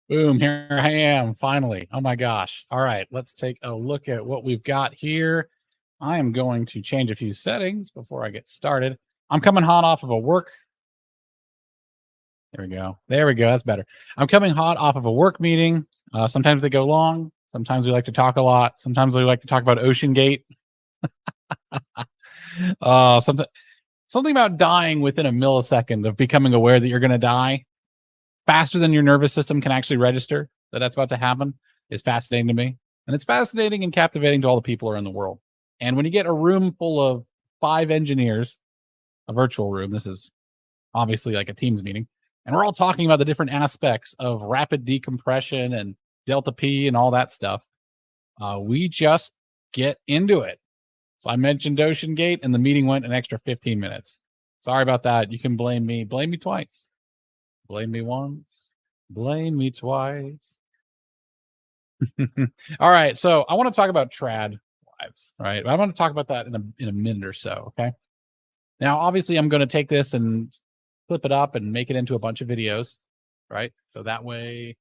Boom, here I am, finally. Oh my gosh. All right, let's take a look at what we've got here. I am going to change a few settings before I get started. I'm coming hot off of a work. There we go. There we go. That's better. I'm coming hot off of a work meeting. Sometimes they go long. Sometimes we like to talk a lot. Sometimes we like to talk about Ocean Gate. Something about dying within a millisecond of becoming aware that you're going to die faster than your nervous system can actually register that that's about to happen is fascinating to me. And it's fascinating and captivating to all the people around the world. And when you get a room full of 5 engineers, a virtual room, this is obviously like a Teams meeting, and we're all talking about the different aspects of rapid decompression and delta P and all that stuff, we just get into it. So I mentioned Ocean Gate, and the meeting went an extra 15 minutes. Sorry about that. You can blame me. Blame me twice. Blame me once. Blame me twice. All right. So I want to talk about Trad Wives. Right. I want to talk about that in a minute or so. Okay. Now, obviously, I'm going to take this and flip it up and make it into a bunch of videos. Right. So that way,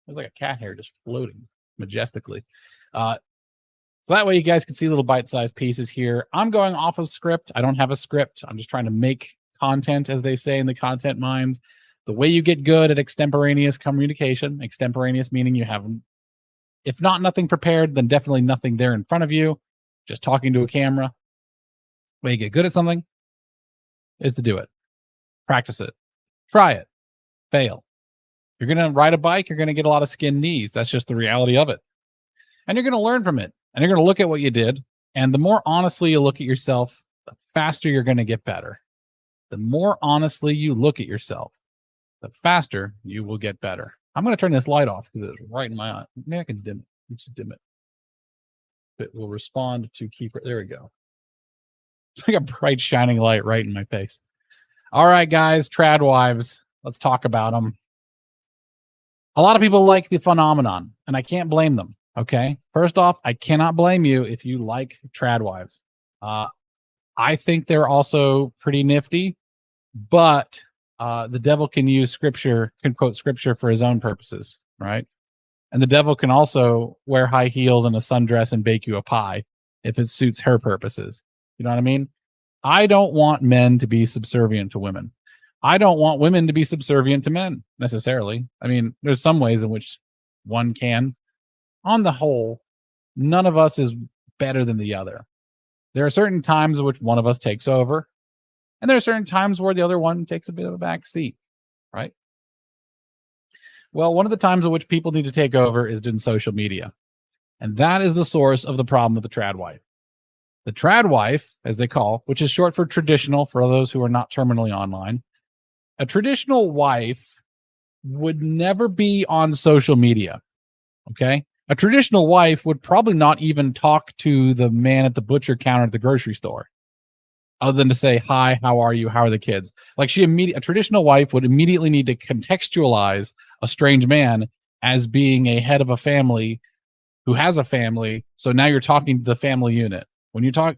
there's like a cat hair just floating majestically. So that way you guys can see little bite-sized pieces here. I'm going off of script. I don't have a script. I'm just trying to make content, as they say in the content minds. The way you get good at extemporaneous communication, extemporaneous meaning you have, if not nothing prepared, then definitely nothing there in front of you, just talking to a camera. The way you get good at something is to do it. Practice it. Try it. Fail. You're going to ride a bike, you're going to get a lot of skinned knees. That's just the reality of it. And you're going to learn from it. And you're going to look at what you did. And the more honestly you look at yourself, the faster you're going to get better. The more honestly you look at yourself, the faster you will get better. I'm going to turn this light off because it's right in my eye. Maybe I can dim it. Let's dim it. It will respond to keep. There we go. It's like a bright shining light right in my face. All right, guys, Trad Wives. Let's talk about them. A lot of people like the phenomenon, and I can't blame them. Okay. First off, I cannot blame you if you like Trad Wives. I think they're also pretty nifty, but the devil can use scripture, can quote scripture for his own purposes, right? And the devil can also wear high heels and a sundress and bake you a pie if it suits her purposes. You know what I mean? I don't want men to be subservient to women. I don't want women to be subservient to men necessarily. I mean, there's some ways in which one can. On the whole, none of us is better than the other. There are certain times in which one of us takes over, and there are certain times where the other one takes a bit of a back seat, right? Well, one of the times in which people need to take over is in social media, and that is the source of the problem with the trad wife. The trad wife, as they call, which is short for traditional for those who are not terminally online, a traditional wife would never be on social media, okay? A traditional wife would probably not even talk to the man at the butcher counter at the grocery store, other than to say, hi, how are you? How are the kids? Like a traditional wife would immediately need to contextualize a strange man as being a head of a family who has a family. So now you're talking to the family unit. When you talk,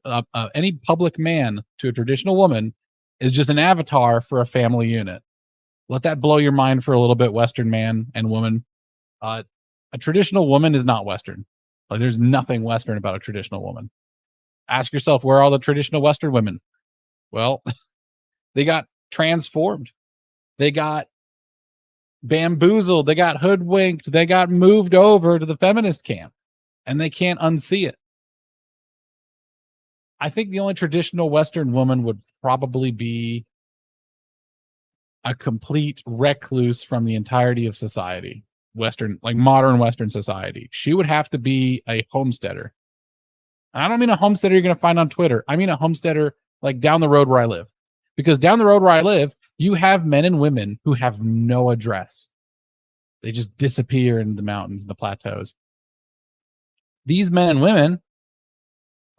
any public man to a traditional woman is just an avatar for a family unit. Let that blow your mind for a little bit, Western man and woman. A traditional woman is not Western. Like there's nothing Western about a traditional woman. Ask yourself, where are all the traditional Western women? Well, they got transformed. They got bamboozled. They got hoodwinked. They got moved over to the feminist camp, and they can't unsee it. I think the only traditional Western woman would probably be a complete recluse from the entirety of society. Western, like modern Western society. She would have to be a homesteader. And I don't mean a homesteader you're going to find on Twitter. I mean a homesteader like down the road where I live. Because down the road where I live, you have men and women who have no address. They just disappear in the mountains and the plateaus. These men and women,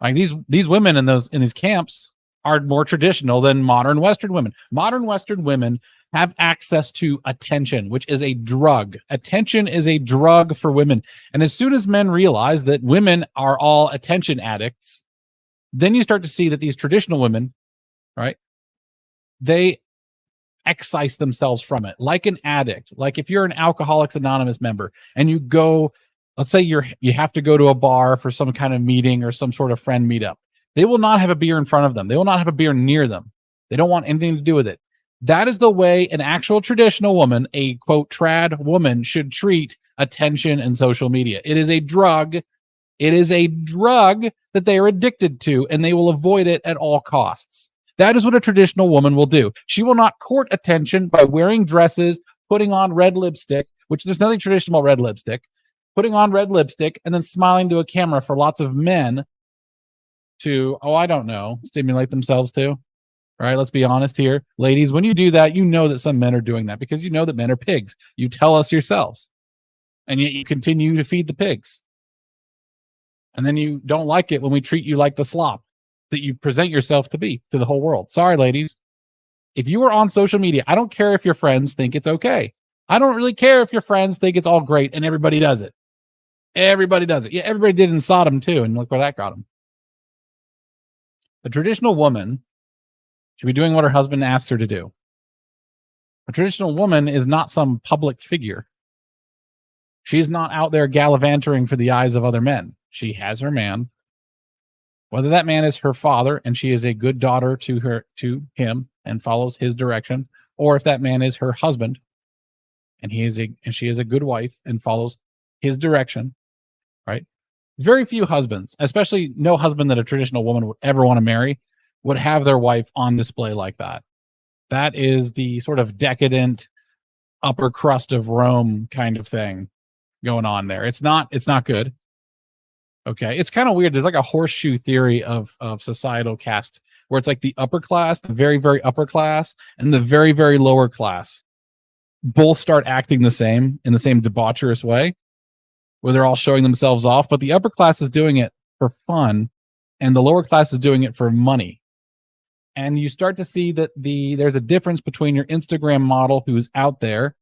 like these women in these camps, are more traditional than modern Western women. Modern Western women have access to attention, which is a drug. Attention is a drug for women. And as soon as men realize that women are all attention addicts, then you start to see that these traditional women, right, they excise themselves from it, like an addict. Like if you're an Alcoholics Anonymous member and you go, let's say you have to go to a bar for some kind of meeting or some sort of friend meetup. They will not have a beer in front of them. They will not have a beer near them. They don't want anything to do with it. That is the way an actual traditional woman, a quote trad woman, should treat attention and social media. It is a drug. It is a drug that they are addicted to, and they will avoid it at all costs. That is what a traditional woman will do. She will not court attention by wearing dresses, putting on red lipstick, which there's nothing traditional about red lipstick, putting on red lipstick, and then smiling to a camera for lots of men to, I don't know, stimulate themselves to. All right, let's be honest here. Ladies, when you do that, you know that some men are doing that because you know that men are pigs. You tell us yourselves. And yet you continue to feed the pigs. And then you don't like it when we treat you like the slop that you present yourself to be to the whole world. Sorry, ladies. If you are on social media, I don't care if your friends think it's okay. I don't really care if your friends think it's all great and everybody does it. Everybody does it. Yeah, everybody did in Sodom too, and look where that got them. A traditional woman should be doing what her husband asks her to do. A traditional woman is not some public figure. She's not out there gallivanting for the eyes of other men. She has her man. Whether that man is her father and she is a good daughter to him and follows his direction, or if that man is her husband and she is a good wife and follows his direction, right? Very few husbands, especially no husband that a traditional woman would ever want to marry, would have their wife on display like that. That is the sort of decadent upper crust of Rome kind of thing going on there. It's not good. Okay. It's kind of weird. There's like a horseshoe theory of societal caste where it's like the upper class, the very, very upper class, and the very, very lower class both start acting the same in the same debaucherous way where they're all showing themselves off. But the upper class is doing it for fun and the lower class is doing it for money. And you start to see that there's a difference between your Instagram model who's out there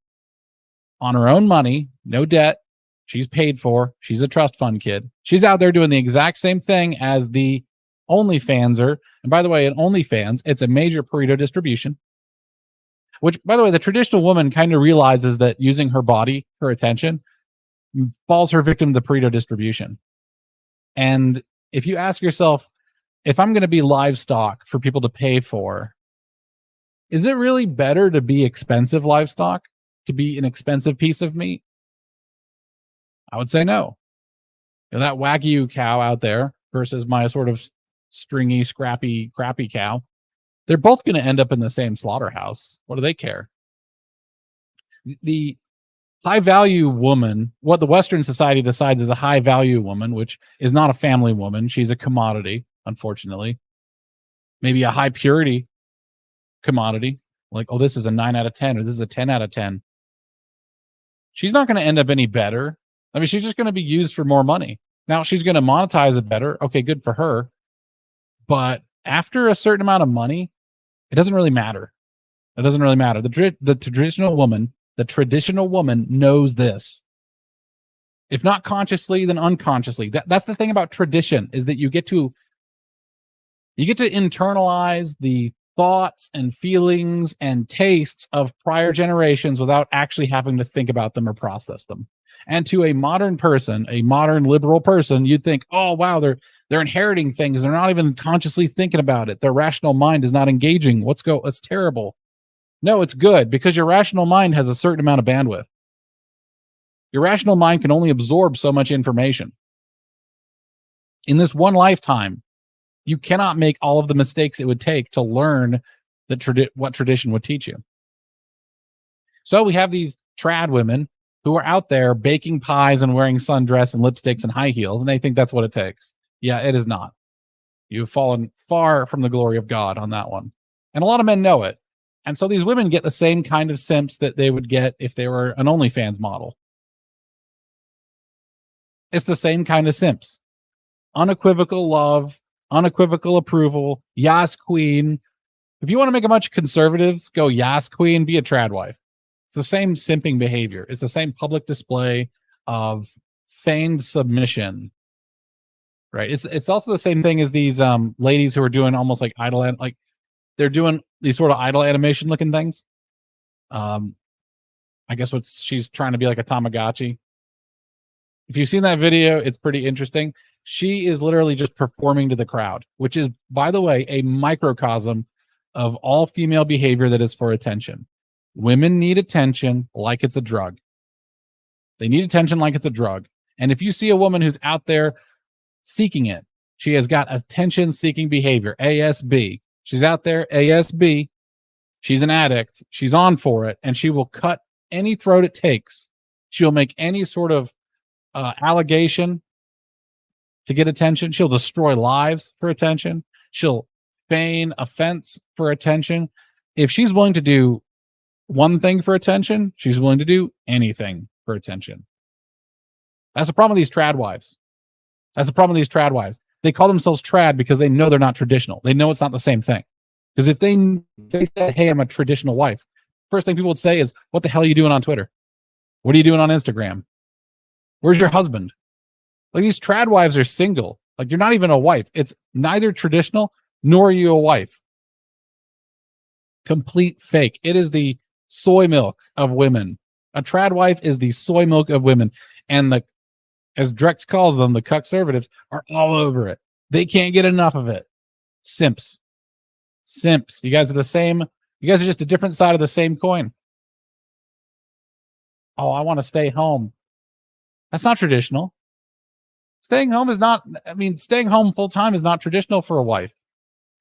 on her own money, no debt. She's paid for. She's a trust fund kid. She's out there doing the exact same thing as the OnlyFanser. And by the way, in OnlyFans, it's a major Pareto distribution, which, by the way, the traditional woman kind of realizes that using her body, her attention, falls her victim to the Pareto distribution. And if you ask yourself, if I'm going to be livestock for people to pay for, is it really better to be expensive livestock, to be an expensive piece of meat? I would say no. You know, that Wagyu cow out there versus my sort of stringy, scrappy, crappy cow, they're both going to end up in the same slaughterhouse. What do they care? The high value woman, what the Western society decides is a high value woman, which is not a family woman. She's a commodity, unfortunately. Maybe a high purity commodity, like, oh, this is a 9 out of 10 or this is a 10 out of 10. She's not going to end up any better. I mean, she's just going to be used for more money. Now, she's going to monetize it better. Okay, good for her. But after a certain amount of money, it doesn't really matter. It doesn't really matter. The traditional woman knows this. If not consciously, then unconsciously. That's the thing about tradition, is that you get to internalize the thoughts and feelings and tastes of prior generations without actually having to think about them or process them. And to a modern person, a modern liberal person, you'd think, oh, wow, they're inheriting things. They're not even consciously thinking about it. Their rational mind is not engaging. That's terrible. No, it's good, because your rational mind has a certain amount of bandwidth. Your rational mind can only absorb so much information. In this one lifetime, you cannot make all of the mistakes it would take to learn what tradition would teach you. So we have these trad women who are out there baking pies and wearing sundress and lipsticks and high heels, and they think that's what it takes. Yeah, it is not. You've fallen far from the glory of God on that one. And a lot of men know it. And so these women get the same kind of simps that they would get if they were an OnlyFans model. It's the same kind of simps. Unequivocal love, unequivocal approval, yas queen. If you want to make a bunch of conservatives go yas queen, be a trad wife. It's the same simping behavior. It's the same public display of feigned submission, right? It's also the same thing as these ladies who are doing almost like idol, like they're doing these sort of idol animation looking things. I guess she's trying to be like a Tamagotchi. If you've seen that video, it's pretty interesting. She is literally just performing to the crowd, which is, by the way, a microcosm of all female behavior that is for attention. Women need attention like it's a drug. They need attention like it's a drug. And if you see a woman who's out there seeking it, she has got attention-seeking behavior, ASB. She's out there, ASB. She's an addict. She's on for it, and she will cut any throat it takes. She'll make any sort of allegation to get attention. She'll destroy lives for attention. She'll feign offense for attention. If she's willing to do one thing for attention, she's willing to do anything for attention. That's the problem with these trad wives. They call themselves trad because they know they're not traditional. They know it's not the same thing. Because if they said, hey, I'm a traditional wife, first thing people would say is, what the hell are you doing on Twitter? What are you doing on Instagram? Where's your husband? Like, these trad wives are single. Like, you're not even a wife. It's neither traditional nor are you a wife. Complete fake. It is the soy milk of women. A trad wife is the soy milk of women. And as Drex calls them, the conservatives are all over it. They can't get enough of it. Simps. You guys are the same. You guys are just a different side of the same coin. Oh, I want to stay home. That's not traditional. Staying home full time is not traditional for a wife.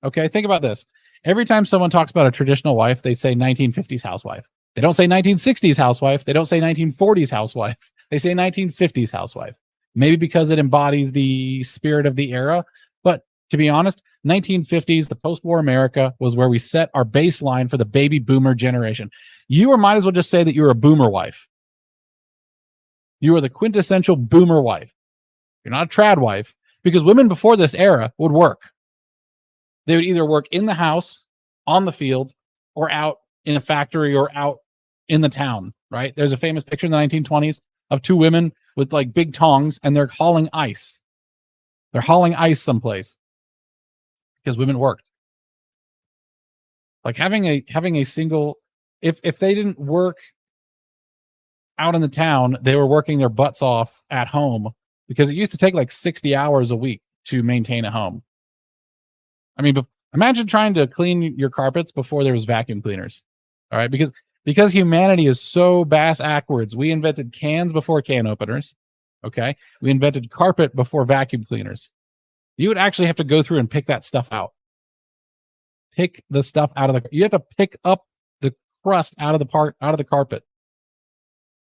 Okay, think about this. Every time someone talks about a traditional wife, they say 1950s housewife. They don't say 1960s housewife. They don't say 1940s housewife. They say 1950s housewife. Maybe because it embodies the spirit of the era. But to be honest, 1950s, the post-war America, was where we set our baseline for the baby boomer generation. You might as well just say that you're a boomer wife. You are the quintessential boomer wife. You're not a trad wife, because women before this era would work. They would either work in the house, on the field, or out in a factory or out in the town, right? There's a famous picture in the 1920s of two women with like big tongs, and they're hauling ice. They're hauling ice someplace because women worked. Like having a single, if they didn't work out in the town, they were working their butts off at home, because it used to take like 60 hours a week to maintain a home. I mean, imagine trying to clean your carpets before there was vacuum cleaners. All right, because humanity is so bass-ackwards, we invented cans before can openers. Okay, we invented carpet before vacuum cleaners. You would actually have to go through and pick that stuff out. Pick the stuff out of you have to pick up the crust out of the carpet.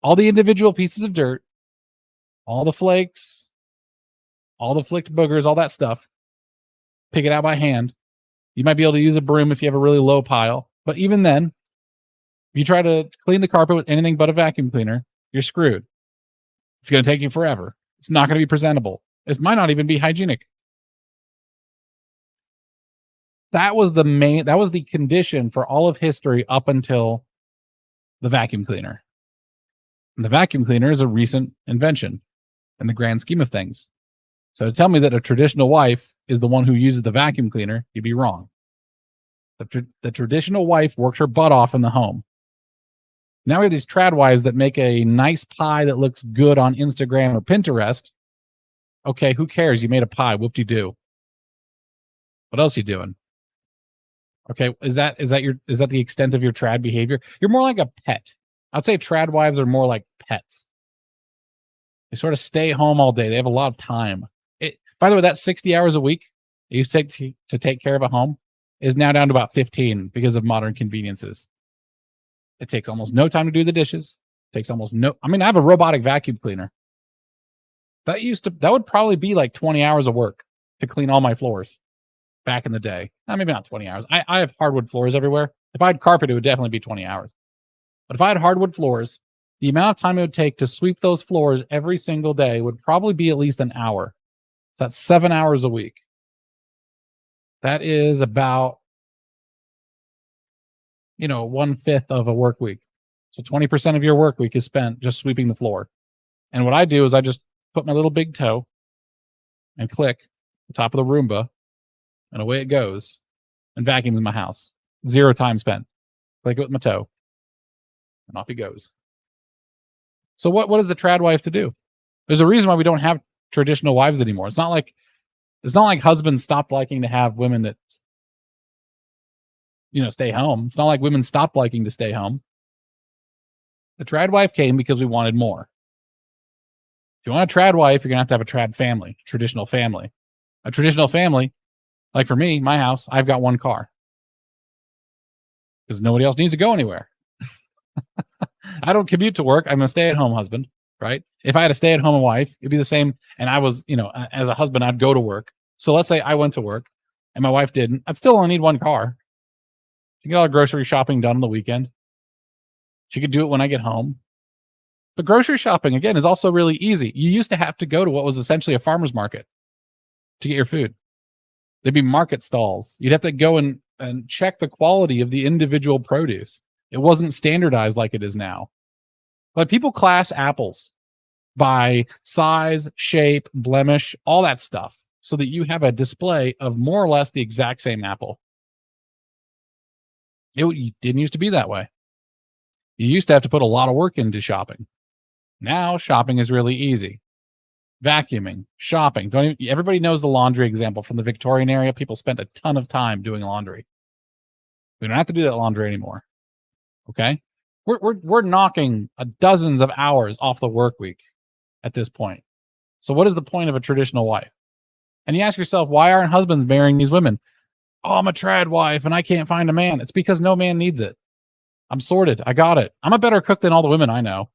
All the individual pieces of dirt, all the flakes, all the flicked boogers, all that stuff. Pick it out by hand. You might be able to use a broom if you have a really low pile. But even then, if you try to clean the carpet with anything but a vacuum cleaner, you're screwed. It's going to take you forever. It's not going to be presentable. It might not even be hygienic. That was the condition for all of history up until the vacuum cleaner. And the vacuum cleaner is a recent invention in the grand scheme of things. So to tell me that a traditional wife is the one who uses the vacuum cleaner, you'd be wrong. The traditional wife worked her butt off in the home. Now we have these trad wives that make a nice pie that looks good on Instagram or Pinterest. Okay, who cares? You made a pie. Whoop-de-doo. What else are you doing? Okay, is that the extent of your trad behavior? You're more like a pet. I'd say trad wives are more like pets. They sort of stay home all day. They have a lot of time. By the way, that 60 hours a week it used to take care of a home is now down to about 15 because of modern conveniences. It takes almost no time to do the dishes. I have a robotic vacuum cleaner. That would probably be like 20 hours of work to clean all my floors back in the day. Maybe not 20 hours. I have hardwood floors everywhere. If I had carpet, it would definitely be 20 hours. But if I had hardwood floors, the amount of time it would take to sweep those floors every single day would probably be at least an hour. So that's 7 hours a week. That is about, 1/5 of a work week. So 20% of your work week is spent just sweeping the floor. And what I do is I just put my little big toe and click the top of the Roomba, and away it goes, and vacuums my house. 0 time spent. Click it with my toe. And off he goes. So what is the trad wife to do? There's a reason why we don't have traditional wives anymore. It's not like husbands stopped liking to have women that stay home. It's not like women stopped liking to stay home. The trad wife came because we wanted more. If you want a trad wife, you're going to have a trad family, traditional family. A traditional family, like for me, my house, I've got one car. Because nobody else needs to go anywhere. I don't commute to work. I'm a stay-at-home husband, right? If I had a stay-at-home wife, it'd be the same. And I was, as a husband, I'd go to work. So let's say I went to work and my wife didn't. I'd still only need one car. She can get all the grocery shopping done on the weekend. She could do it when I get home. But grocery shopping, again, is also really easy. You used to have to go to what was essentially a farmer's market to get your food. There'd be market stalls. You'd have to go and check the quality of the individual produce. It wasn't standardized like it is now. Like people class apples by size, shape, blemish, all that stuff, so that you have a display of more or less the exact same apple. It didn't used to be that way. You used to have to put a lot of work into shopping. Now shopping is really easy. Vacuuming, shopping. Everybody knows the laundry example from the Victorian era. People spent a ton of time doing laundry. We don't have to do that laundry anymore. Okay, we're knocking dozens of hours off the work week at this point. So what is the point of a traditional wife? And you ask yourself, why aren't husbands marrying these women? Oh, I'm a trad wife and I can't find a man. It's because no man needs it. I'm sorted. I got it. I'm a better cook than all the women I know.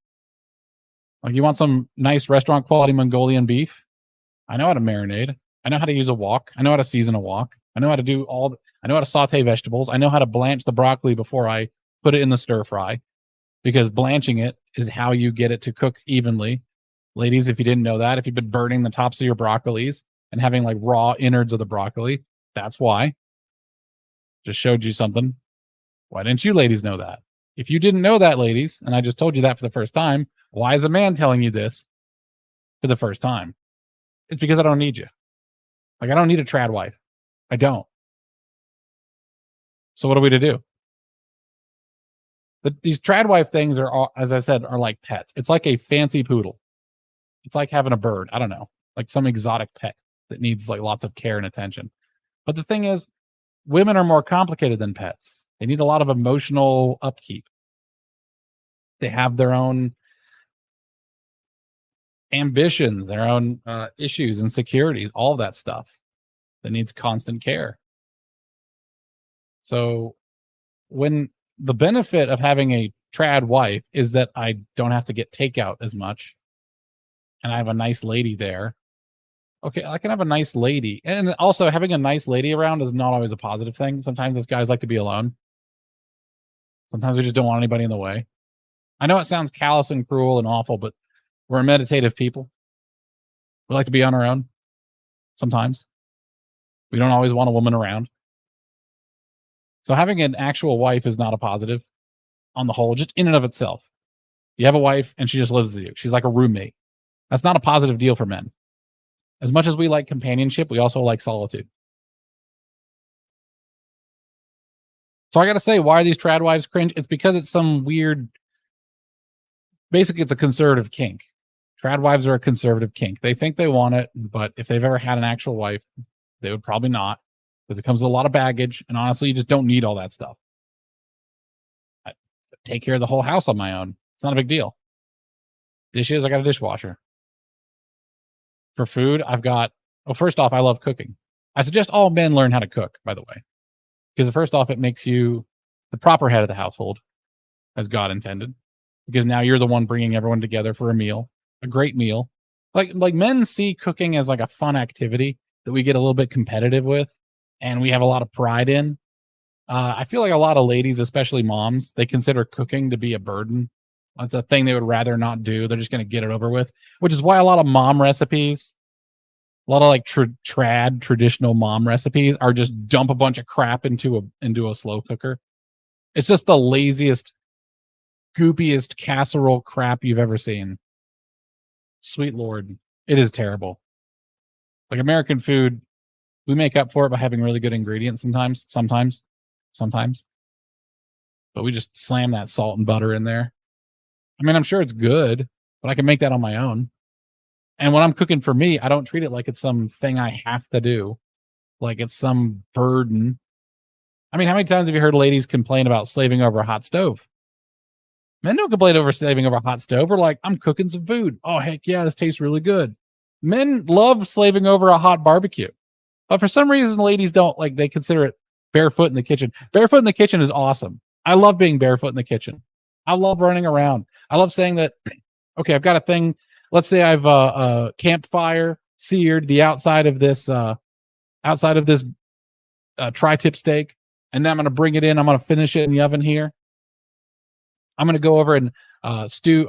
Like, you want some nice restaurant quality Mongolian beef? I know how to marinate. I know how to use a wok. I know how to season a wok. I know how to do I know how to saute vegetables. I know how to blanch the broccoli before I put it in the stir fry, because blanching it is how you get it to cook evenly. Ladies, if you didn't know that, if you've been burning the tops of your broccolis and having like raw innards of the broccoli, that's why. Just showed you something. Why didn't you ladies know that? If you didn't know that, ladies, and I just told you that for the first time, why is a man telling you this for the first time? It's because I don't need you. Like, I don't need a trad wife. I don't. So what are we to do? But these trad wife things are, as I said, are like pets. It's like a fancy poodle. It's like having a bird. I don't know, like some exotic pet that needs like lots of care and attention. But the thing is, women are more complicated than pets. They need a lot of emotional upkeep. They have their own ambitions, their own issues, insecurities, all of that stuff that needs constant care. So when the benefit of having a trad wife is that I don't have to get takeout as much, and I have a nice lady there. Okay, I can have a nice lady. And also, having a nice lady around is not always a positive thing. Sometimes us guys like to be alone. Sometimes we just don't want anybody in the way. I know it sounds callous and cruel and awful, but we're a meditative people. We like to be on our own. Sometimes we don't always want a woman around. So having an actual wife is not a positive on the whole, just in and of itself. You have a wife and she just lives with you. She's like a roommate. That's not a positive deal for men. As much as we like companionship, we also like solitude. So I got to say, why are these trad wives cringe? It's because it's some weird, basically it's a conservative kink. Trad wives are a conservative kink. They think they want it, but if they've ever had an actual wife, they would probably not, because it comes with a lot of baggage. And honestly, you just don't need all that stuff. I take care of the whole house on my own. It's not a big deal. Dishes, I got a dishwasher. For food, I've got, well, first off, I love cooking. I suggest all men learn how to cook, by the way, because first off, it makes you the proper head of the household, as God intended, because now you're the one bringing everyone together for a meal, a great meal. Like men see cooking as like a fun activity that we get a little bit competitive with, and we have a lot of pride in. I feel like a lot of ladies, especially moms, they consider cooking to be a burden. It's a thing they would rather not do. They're just going to get it over with, which is why a lot of mom recipes, a lot of like traditional mom recipes are just dump a bunch of crap into a slow cooker. It's just the laziest, goopiest casserole crap you've ever seen. Sweet Lord. It is terrible. Like American food, we make up for it by having really good ingredients sometimes. But we just slam that salt and butter in there. I mean, I'm sure it's good, but I can make that on my own. And when I'm cooking for me, I don't treat it like it's some thing I have to do, like it's some burden. I mean, how many times have you heard ladies complain about slaving over a hot stove? Men don't complain over slaving over a hot stove. We're like, I'm cooking some food. Oh, heck yeah, this tastes really good. Men love slaving over a hot barbecue. But for some reason, ladies don't like, they consider it barefoot in the kitchen. Barefoot in the kitchen is awesome. I love being barefoot in the kitchen. I love running around. I love saying that, okay, I've got a thing. Let's say I've a campfire seared the outside of this tri-tip steak, and then I'm going to bring it in. I'm going to finish it in the oven here. I'm going to go over and stew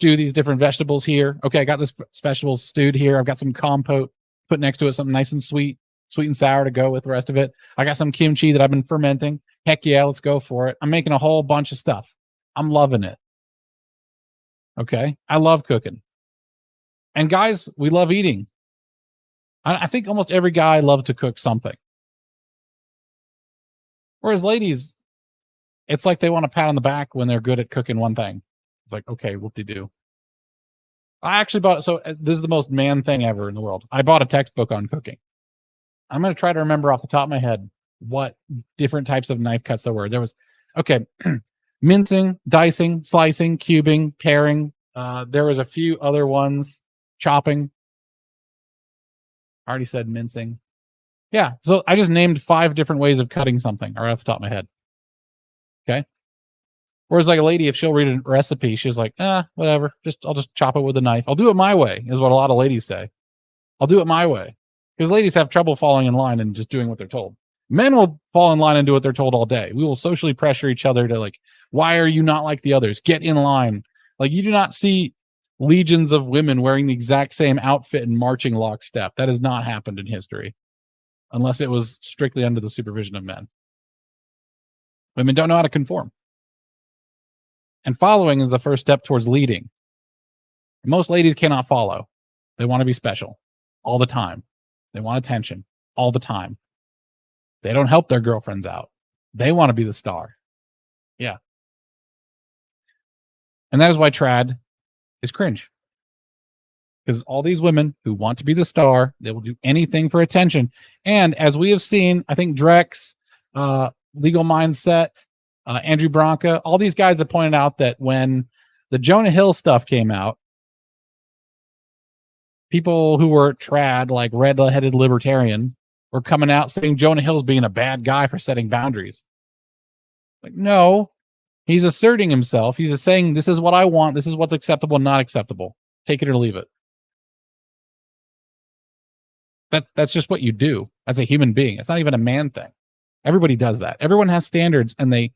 these different vegetables here. Okay, I got this vegetables stewed here. I've got some compote put next to it, something nice and sweet and sour to go with the rest of it. I got some kimchi that I've been fermenting. Heck yeah, let's go for it. I'm making a whole bunch of stuff. I'm loving it. Okay, I love cooking. And guys, we love eating. I think almost every guy loves to cook something. Whereas ladies, it's like they want a pat on the back when they're good at cooking one thing. It's like, okay, whoop-de-doo. I actually bought it. So this is the most man thing ever in the world. I bought a textbook on cooking. I'm going to try to remember off the top of my head what different types of knife cuts there were. There was, okay, mincing, dicing, slicing, cubing, paring. There was a few other ones, chopping. I already said mincing. Yeah, so I just named 5 different ways of cutting something right off the top of my head. Okay. Whereas like a lady, if she'll read a recipe, she's like, whatever. I'll just chop it with a knife. I'll do it my way, is what a lot of ladies say. I'll do it my way. Because ladies have trouble falling in line and just doing what they're told. Men will fall in line and do what they're told all day. We will socially pressure each other to like, why are you not like the others? Get in line. Like you do not see legions of women wearing the exact same outfit and marching lockstep. That has not happened in history. Unless it was strictly under the supervision of men. Women don't know how to conform. And following is the first step towards leading. Most ladies cannot follow. They want to be special all the time. They want attention all the time. They don't help their girlfriends out. They want to be the star. Yeah. And that is why trad is cringe. Because all these women who want to be the star, they will do anything for attention. And as we have seen, I think Drex, Legal Mindset, Andrew Branca, all these guys have pointed out that when the Jonah Hill stuff came out, people who were trad, like red-headed libertarian, were coming out saying Jonah Hill's being a bad guy for setting boundaries. Like, no, he's asserting himself. He's saying, this is what I want. This is what's acceptable and not acceptable. Take it or leave it. That's just what you do as a human being. It's not even a man thing. Everybody does that. Everyone has standards and they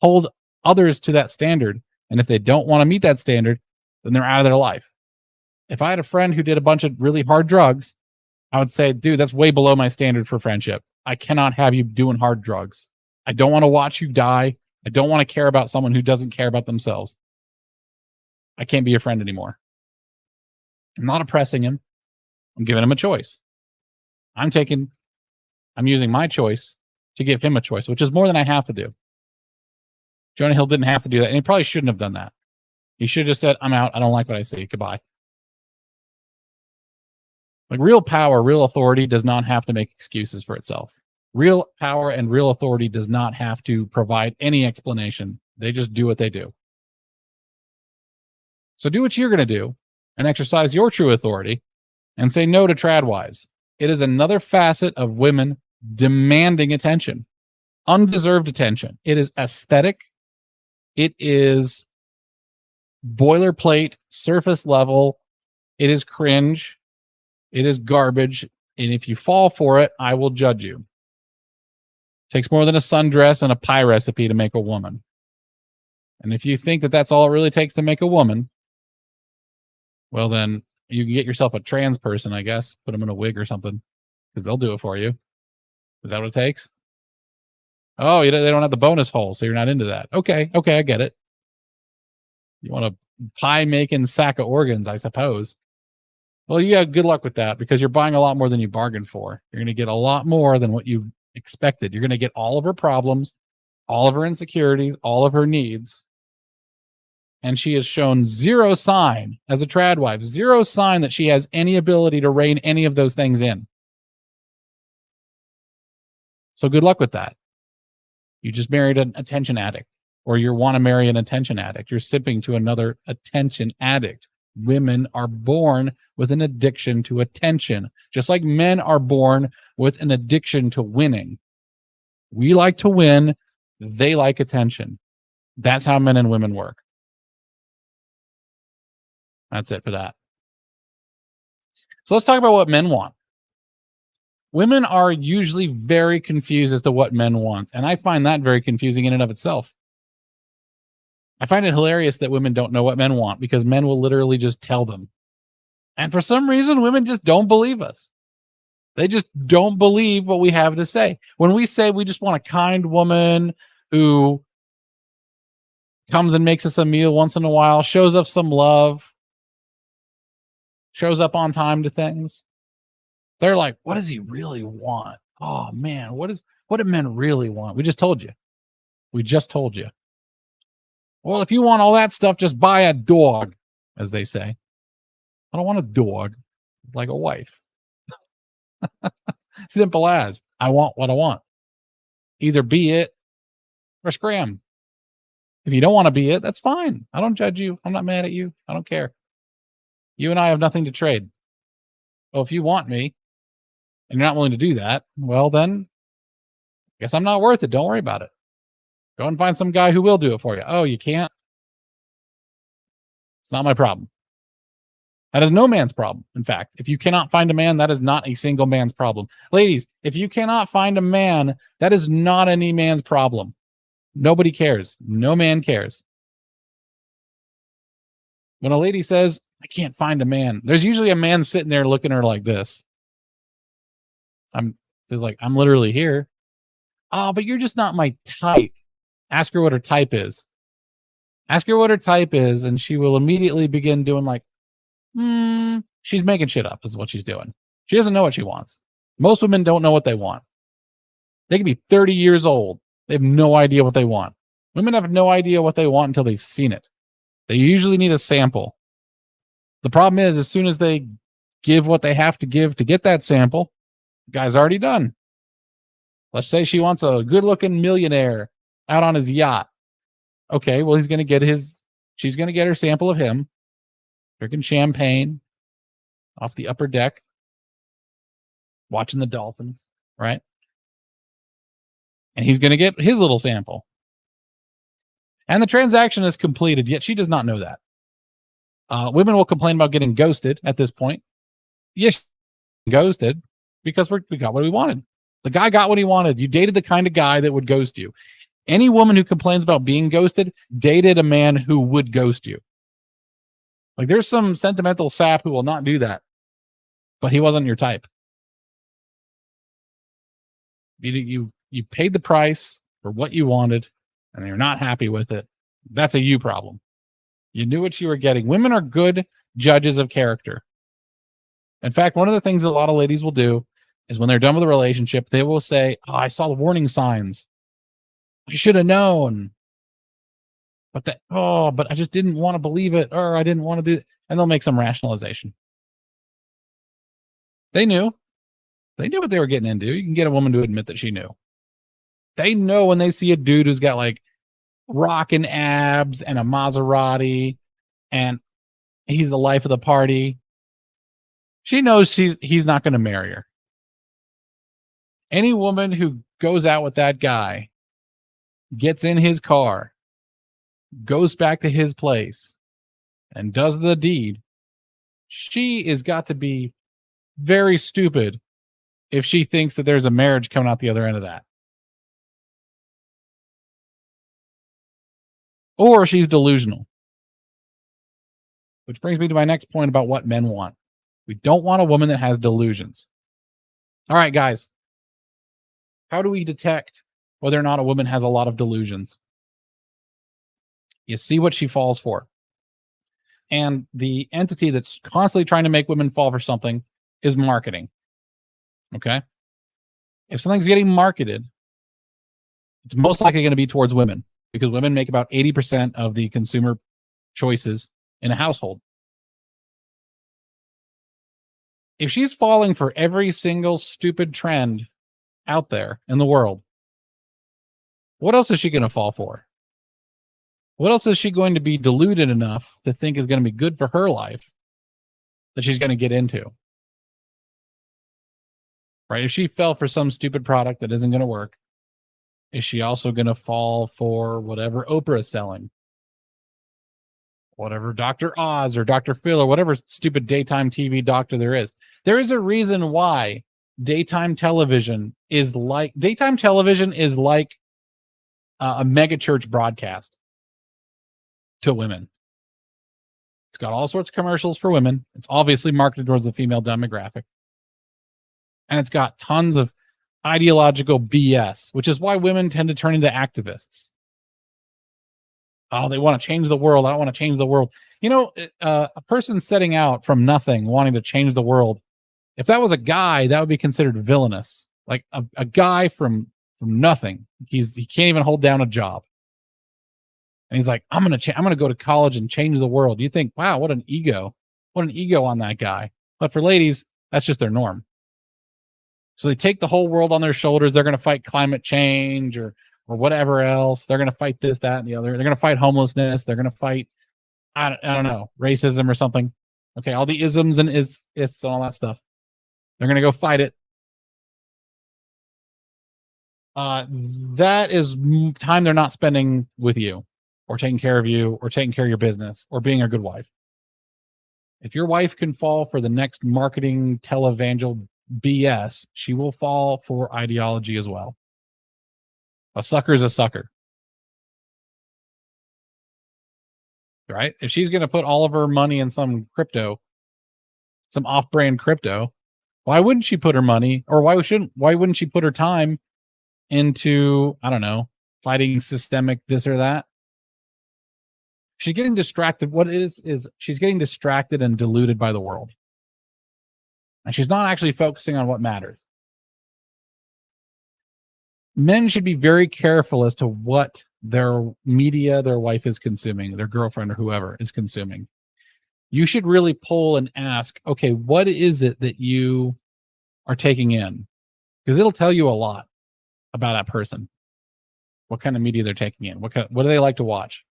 hold others to that standard. And if they don't want to meet that standard, then they're out of their life. If I had a friend who did a bunch of really hard drugs, I would say, dude, that's way below my standard for friendship. I cannot have you doing hard drugs. I don't want to watch you die. I don't want to care about someone who doesn't care about themselves. I can't be your friend anymore. I'm not oppressing him. I'm giving him a choice. I'm using my choice to give him a choice, which is more than I have to do. Jonah Hill didn't have to do that, and he probably shouldn't have done that. He should have just said, I'm out. I don't like what I see. Goodbye. Like real power, real authority does not have to make excuses for itself. Real power and real authority does not have to provide any explanation. They just do what they do. So do what you're going to do and exercise your true authority and say no to trad wives. It is another facet of women demanding attention, undeserved attention. It is aesthetic. It is boilerplate, surface level. It is cringe. It is garbage. And if you fall for it, I will judge you. It takes more than a sundress and a pie recipe to make a woman. And if you think that that's all it really takes to make a woman, well, then you can get yourself a trans person, I guess. Put them in a wig or something, because they'll do it for you. Is that what it takes? Oh, they don't have the bonus hole, so you're not into that. Okay, I get it. You want a pie-making sack of organs, I suppose. Well, you got good luck with that, because you're buying a lot more than you bargained for. You're going to get a lot more than what you expected. You're going to get all of her problems, all of her insecurities, all of her needs. and she has shown zero sign as a trad wife, zero sign that she has any ability to rein any of those things in. So good luck with that. You just married an attention addict, or you want to marry an attention addict. You're sipping to another attention addict. Women are born with an addiction to attention, just like men are born with an addiction to winning. We like to win. They like attention. That's how men and women work. That's it for that. So let's talk about what men want. Women are usually very confused as to what men want, and I find that very confusing in and of itself. I find it hilarious that women don't know what men want, because men will literally just tell them. And for some reason, women just don't believe us. They just don't believe what we have to say. When we say we just want a kind woman who comes and makes us a meal once in a while, shows us some love, shows up on time to things, they're like, what does he really want? Oh man, what do men really want? We just told you. Well, if you want all that stuff, just buy a dog, as they say. I don't want a dog, like a wife. Simple as. I want what I want. Either be it or scram. If you don't want to be it, that's fine. I don't judge you. I'm not mad at you. I don't care. You and I have nothing to trade. Well, if you want me and you're not willing to do that, well, then I guess I'm not worth it. Don't worry about it. Go and find some guy who will do it for you. Oh, you can't? It's not my problem. That is no man's problem. In fact, if you cannot find a man, that is not a single man's problem. Ladies, if you cannot find a man, that is not any man's problem. Nobody cares. No man cares. When a lady says, I can't find a man, there's usually a man sitting there looking at her like this. I'm literally here. Oh, but you're just not my type. Ask her what her type is. Ask her what her type is, and she will immediately begin doing like, she's making shit up is what she's doing. She doesn't know what she wants. Most women don't know what they want. They can be 30 years old. They have no idea what they want. Women have no idea what they want until they've seen it. They usually need a sample. The problem is, as soon as they give what they have to give to get that sample, the guy's already done. Let's say she wants a good-looking millionaire out on his yacht. Okay, well, she's going to get her sample of him, drinking champagne off the upper deck, watching the dolphins, right? And he's going to get his little sample. And the transaction is completed, yet she does not know that. Women will complain about getting ghosted at this point. Yes, ghosted because we got what we wanted. The guy got what he wanted. You dated the kind of guy that would ghost you. Any woman who complains about being ghosted dated a man who would ghost you. Like, there's some sentimental sap who will not do that, but he wasn't your type. You paid the price for what you wanted, and you're not happy with it. That's a you problem. You knew what you were getting. Women are good judges of character. In fact, one of the things a lot of ladies will do is when they're done with a relationship, they will say, oh, I saw the warning signs. I should have known. But I just didn't want to believe it, or I didn't want to do it. And they'll make some rationalization. They knew. They knew what they were getting into. You can get a woman to admit that she knew. They know when they see a dude who's got like rockin' abs and a Maserati and he's the life of the party. She knows he's not going to marry her. Any woman who goes out with that guy, gets in his car, goes back to his place, and does the deed, she is got to be very stupid if she thinks that there's a marriage coming out the other end of that. Or she's delusional. Which brings me to my next point about what men want. We don't want a woman that has delusions. All right, guys. How do we detect whether or not a woman has a lot of delusions? You see what she falls for. And the entity that's constantly trying to make women fall for something is marketing. Okay? If something's getting marketed, it's most likely going to be towards women, because women make about 80% of the consumer choices in a household. If she's falling for every single stupid trend out there in the world, what else is she going to fall for? What else is she going to be deluded enough to think is going to be good for her life that she's going to get into? Right? If she fell for some stupid product that isn't going to work, is she also going to fall for whatever Oprah is selling? Whatever Dr. Oz or Dr. Phil or whatever stupid daytime TV doctor there is. There is a reason why daytime television is like a mega church broadcast to women. It's got all sorts of commercials for women. It's obviously marketed towards the female demographic. And it's got tons of ideological BS, which is why women tend to turn into activists. Oh, they want to change the world. I want to change the world. You know, a person setting out from nothing, wanting to change the world, if that was a guy, that would be considered villainous. Like a guy from nothing. He can't even hold down a job. And he's like, I'm gonna go to college and change the world. You think, wow, what an ego. What an ego on that guy. But for ladies, that's just their norm. So they take the whole world on their shoulders. They're going to fight climate change or whatever else. They're going to fight this, that, and the other. They're going to fight homelessness. They're going to fight, I don't know, racism or something. Okay, all the isms and ists and all that stuff. They're going to go fight it. That is time they're not spending with you or taking care of you or taking care of your business or being a good wife. If your wife can fall for the next marketing televangel BS, she will fall for ideology as well. A sucker is a sucker. Right? If she's going to put all of her money in some crypto, some off-brand crypto, why wouldn't she put her money, or why wouldn't she put her time into, I don't know, fighting systemic this or that? She's getting distracted. What it is she's getting distracted and deluded by the world. And she's not actually focusing on what matters. Men should be very careful as to what their media their wife is consuming, their girlfriend or whoever is consuming. You should really pull and ask, okay, what is it that you are taking in? Because it'll tell you a lot about that person. What kind of media they're taking in. What do they like to watch?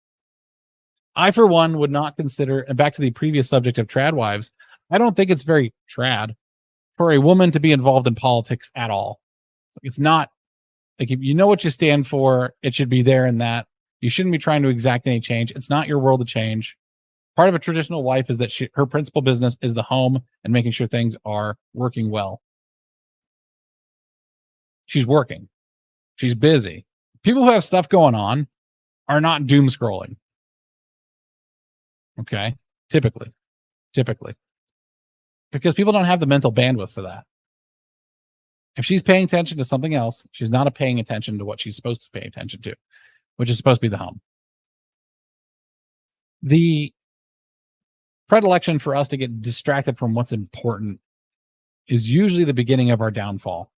I, for one, would not consider, and back to the previous subject of trad wives, I don't think it's very trad for a woman to be involved in politics at all. It's not, like, if you know what you stand for, it should be there in that. You shouldn't be trying to exact any change. It's not your world to change. Part of a traditional wife is that her principal business is the home and making sure things are working well. She's working. She's busy. People who have stuff going on are not doom scrolling. Okay. Typically. Because people don't have the mental bandwidth for that. If she's paying attention to something else, she's not paying attention to what she's supposed to pay attention to, which is supposed to be the home. The predilection for us to get distracted from what's important is usually the beginning of our downfall.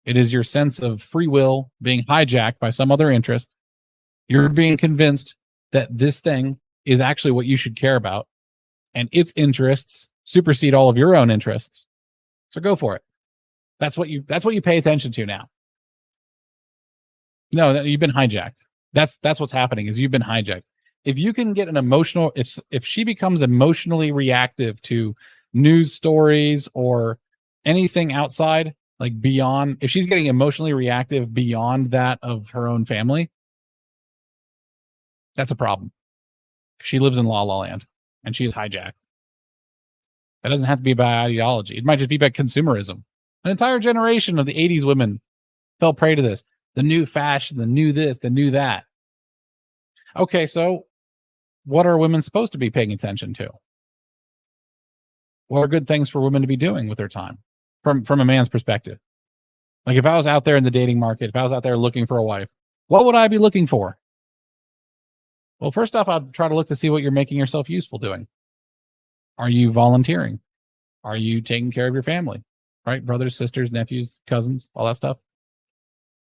It is your sense of free will being hijacked by some other interest. You're being convinced that this thing is actually what you should care about, and its interests supersede all of your own interests. So go for it. That's what you pay attention to now. No, you've been hijacked. That's what's happening, is you've been hijacked. If you can get an emotional, if she becomes emotionally reactive to news stories or anything outside, like beyond, if she's getting emotionally reactive beyond that of her own family, that's a problem. She lives in la la land and she is hijacked. It doesn't have to be by ideology. It might just be by consumerism. An entire generation of the 80s women fell prey to this. The new fashion, the new this, the new that. Okay, so what are women supposed to be paying attention to? What are good things for women to be doing with their time from a man's perspective? Like, if I was out there in the dating market, if I was out there looking for a wife, what would I be looking for? Well, first off, I'd try to look to see what you're making yourself useful doing. Are you volunteering? Are you taking care of your family? Right? Brothers, sisters, nephews, cousins, all that stuff.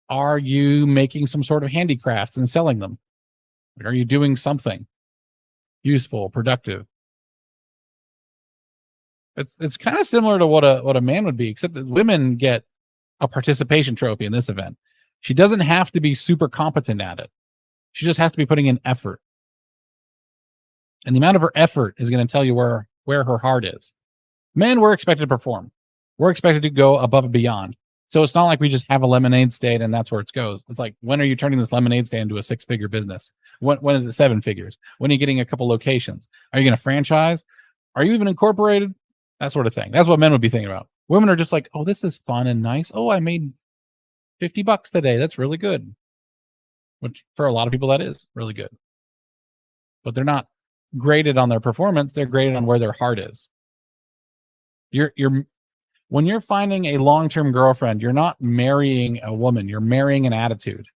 Are you making some sort of handicrafts and selling them? Are you doing something? useful, productive. It's kind of similar to what a man would be, except that women get a participation trophy in this event. She doesn't have to be super competent at it. She just has to be putting in effort. And the amount of her effort is going to tell you where her heart is. Men, we're expected to perform. We're expected to go above and beyond. So it's not like we just have a lemonade stand and that's where it goes. It's like, when are you turning this lemonade stand into a 6-figure business? When is it 7 figures? When are you getting a couple locations? Are you going to franchise? Are you even incorporated? That sort of thing. That's what men would be thinking about. Women are just like, oh, this is fun and nice. Oh, I made $50 today. That's really good. Which for a lot of people, that is really good. But they're not graded on their performance. They're graded on where their heart is. When you're finding a long-term girlfriend, you're not marrying a woman. You're marrying an attitude.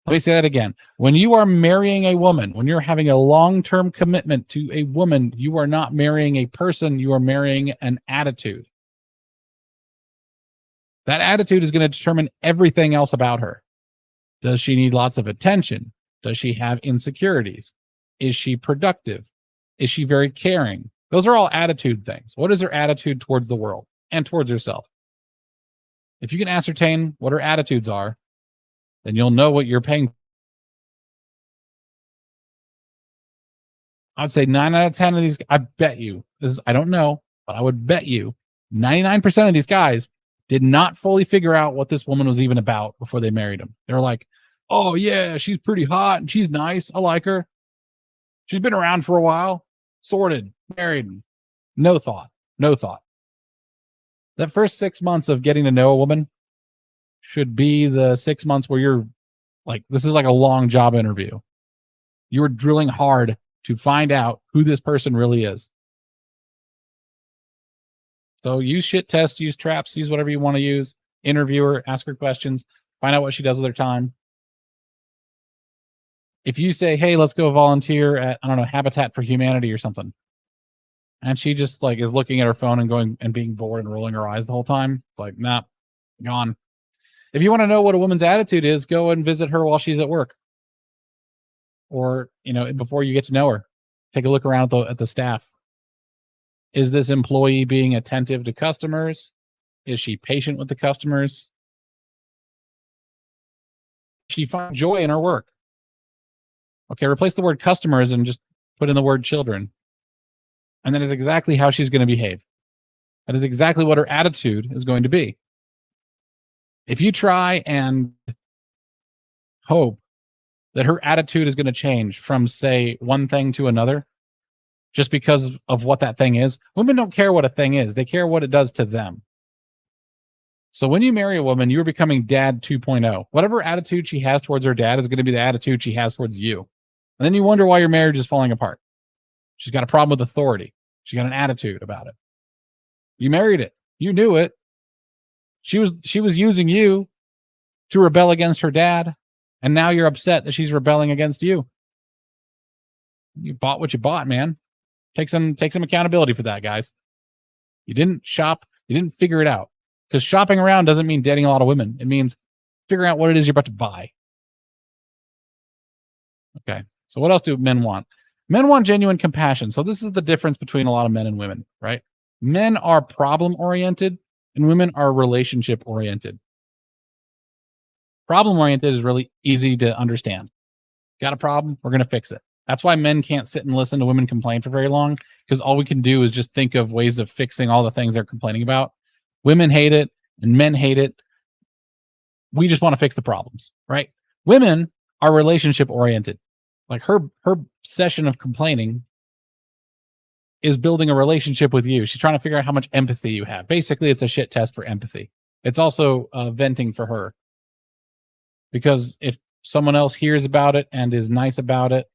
Let me say that again. When you are marrying a woman, when you're having a long-term commitment to a woman, you are not marrying a person. You are marrying an attitude. That attitude is going to determine everything else about her. Does she need lots of attention? Does she have insecurities? Is she productive? Is she very caring? Those are all attitude things. What is her attitude towards the world and towards herself? If you can ascertain what her attitudes are, then you'll know what you're paying. I'd say 9 out of 10 of these, I bet you, I don't know, but I would bet you 99% of these guys did not fully figure out what this woman was even about before they married him. They're like, oh yeah, she's pretty hot and she's nice. I like her. She's been around for a while. Sorted, married. No thought. That first 6 months of getting to know a woman should be the 6 months where you're like, this is like a long job interview. You're drilling hard to find out who this person really is. So use shit tests, use traps, use whatever you want to use. Interview her, ask her questions, find out what she does with her time. If you say, hey, let's go volunteer at, I don't know, Habitat for Humanity or something, and she just like is looking at her phone and going and being bored and rolling her eyes the whole time, it's like, nah, gone. If you want to know what a woman's attitude is, go and visit her while she's at work. Or, before you get to know her, take a look around at the staff. Is this employee being attentive to customers? Is she patient with the customers? Does she find joy in her work? Okay, replace the word customers and just put in the word children. And that is exactly how she's going to behave. That is exactly what her attitude is going to be. If you try and hope that her attitude is going to change from, say, one thing to another, just because of what that thing is, women don't care what a thing is. They care what it does to them. So when you marry a woman, you're becoming dad 2.0. Whatever attitude she has towards her dad is going to be the attitude she has towards you. And then you wonder why your marriage is falling apart. She's got a problem with authority. She got an attitude about it. You married it. You knew it. She was using you to rebel against her dad, and now you're upset that she's rebelling against you. You bought what you bought, man. Take some accountability for that, guys. You didn't shop. You didn't figure it out. Because shopping around doesn't mean dating a lot of women. It means figuring out what it is you're about to buy. Okay. So what else do men want? Men want genuine compassion. So this is the difference between a lot of men and women, right? Men are problem-oriented and women are relationship-oriented. Problem-oriented is really easy to understand. Got a problem? We're going to fix it. That's why men can't sit and listen to women complain for very long, because all we can do is just think of ways of fixing all the things they're complaining about. Women hate it and men hate it. We just want to fix the problems, right? Women are relationship-oriented. Like her session of complaining is building a relationship with you. She's trying to figure out how much empathy you have. Basically, it's a shit test for empathy. It's also venting for her. Because if someone else hears about it and is nice about it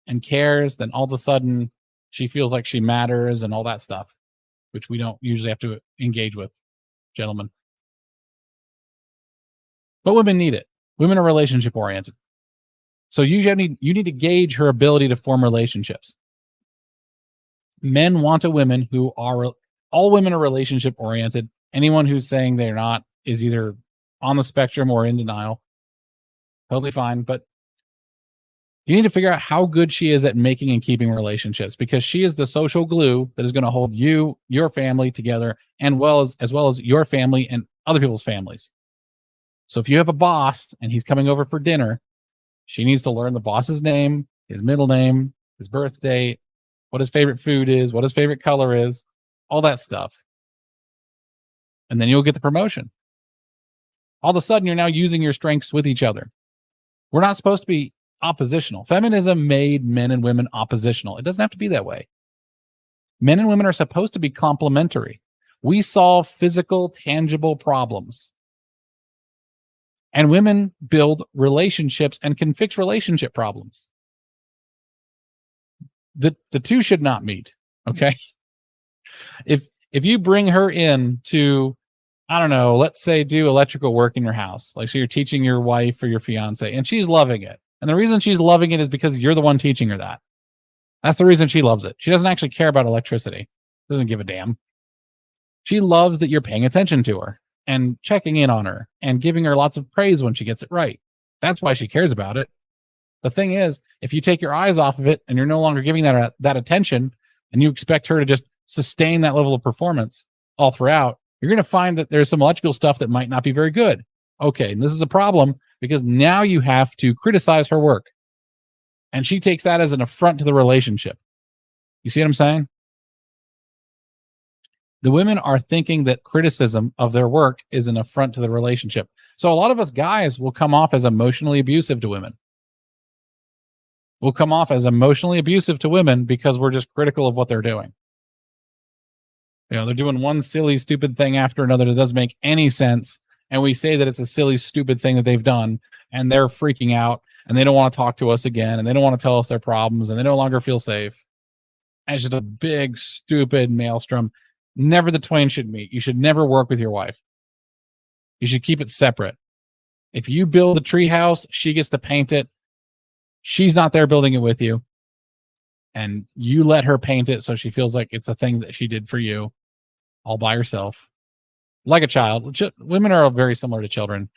and cares, then all of a sudden she feels like she matters and all that stuff, which we don't usually have to engage with, gentlemen. But women need it. Women are relationship oriented. So you need to gauge her ability to form relationships. Men want a women who are, all women are relationship oriented. Anyone who's saying they're not is either on the spectrum or in denial. Totally fine. But You need to figure out how good she is at making and keeping relationships, because she is the social glue that is going to hold you, your family together, and as well as your family and other people's families. So if you have a boss and he's coming over for dinner, she needs to learn the boss's name, his middle name, his birth date, what his favorite food is, what his favorite color is, all that stuff. And then you'll get the promotion. All of a sudden, you're now using your strengths with each other. We're not supposed to be oppositional. Feminism made men and women oppositional. It doesn't have to be that way. Men and women are supposed to be complementary. We solve physical, tangible problems. And women build relationships and can fix relationship problems. The two should not meet. Okay. If you bring her in to, I don't know, let's say do electrical work in your house, like so you're teaching your wife or your fiance, and she's loving it. And the reason she's loving it is because you're the one teaching her that. That's the reason she loves it. She doesn't actually care about electricity. Doesn't give a damn. She loves that you're paying attention to her and checking in on her and giving her lots of praise when she gets it right. That's why she cares about it. The thing is, if you take your eyes off of it and you're no longer giving that attention, and you expect her to just sustain that level of performance all throughout, you're going to find that there's some electrical stuff that might not be very good. Okay, and this is a problem because now you have to criticize her work. And she takes that as an affront to the relationship. You see what I'm saying? The women are thinking that criticism of their work is an affront to the relationship. So a lot of us guys will come off as emotionally abusive to women. We'll come off as emotionally abusive to women because we're just critical of what they're doing. You know, they're doing one silly, stupid thing after another that doesn't make any sense. And we say that it's a silly, stupid thing that they've done, and they're freaking out, and they don't want to talk to us again, and they don't want to tell us their problems, and they no longer feel safe. And it's just a big, stupid maelstrom. Never the twain should meet. You should never work with your wife. You should keep it separate. If you build the tree house, she gets to paint it. She's not there building it with you. And you let her paint it so she feels like it's a thing that she did for you all by herself. Like a child. Women are very similar to children.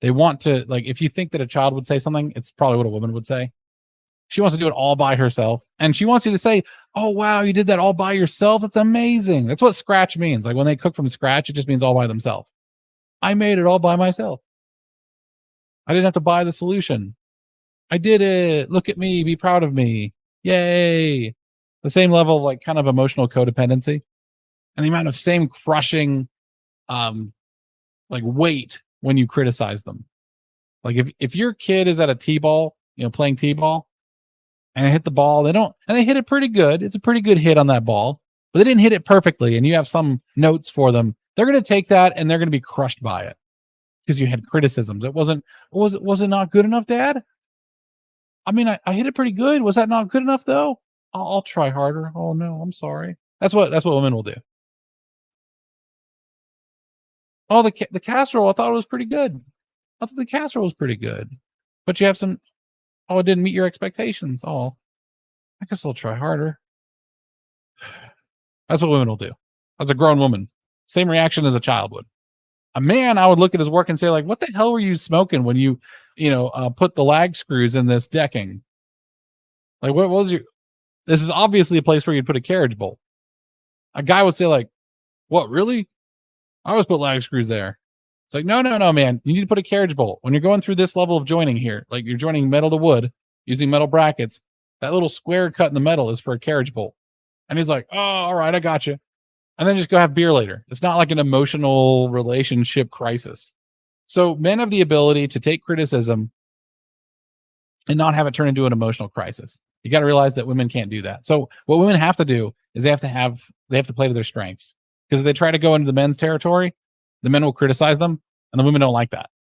They want to, like, if you think that a child would say something, it's probably what a woman would say. She wants to do it all by herself. And she wants you to say, oh, wow, you did that all by yourself. That's amazing. That's what scratch means. Like when they cook from scratch, it just means all by themselves. I made it all by myself. I didn't have to buy the solution. I did it. Look at me. Be proud of me. Yay. The same level of like kind of emotional codependency and the amount of same crushing like weight when you criticize them. Like if your kid is at a t-ball, you know, playing t-ball and they hit the ball, they hit it pretty good. It's a pretty good hit on that ball, but they didn't hit it perfectly. And you have some notes for them. They're going to take that and they're going to be crushed by it because you had criticisms. Was it not good enough, Dad? I mean, I hit it pretty good. Was that not good enough though? I'll try harder. Oh no, I'm sorry. That's what women will do. Oh, the casserole, I thought it was pretty good. I thought the casserole was pretty good. But you have some, oh, it didn't meet your expectations. Oh, I guess I'll try harder. That's what women will do. As a grown woman, same reaction as a child would. A man, I would look at his work and say, like, what the hell were you smoking when you put the lag screws in this decking? Like, what was your, this is obviously a place where you'd put a carriage bolt. A guy would say, like, what, really? I always put lag screws there. It's like, no, man. You need to put a carriage bolt. When you're going through this level of joining here, like you're joining metal to wood using metal brackets, that little square cut in the metal is for a carriage bolt. And he's like, oh, all right, I got you. And then just go have beer later. It's not like an emotional relationship crisis. So men have the ability to take criticism and not have it turn into an emotional crisis. You got to realize that women can't do that. So what women have to do is they have to play to their strengths. Because if they try to go into the men's territory, the men will criticize them, and the women don't like that.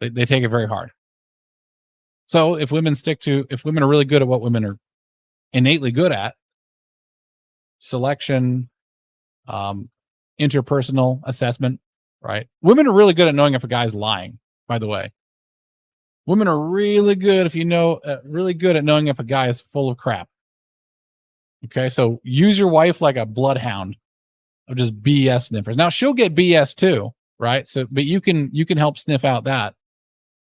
They take it very hard. So if women are really good at what women are innately good at, selection, interpersonal assessment, right? Women are really good at knowing if a guy's lying, by the way. Women are really good really good at knowing if a guy is full of crap. Okay, so use your wife like a bloodhound of just BS sniffers. Now she'll get BS too, right? So, but you can help sniff out that.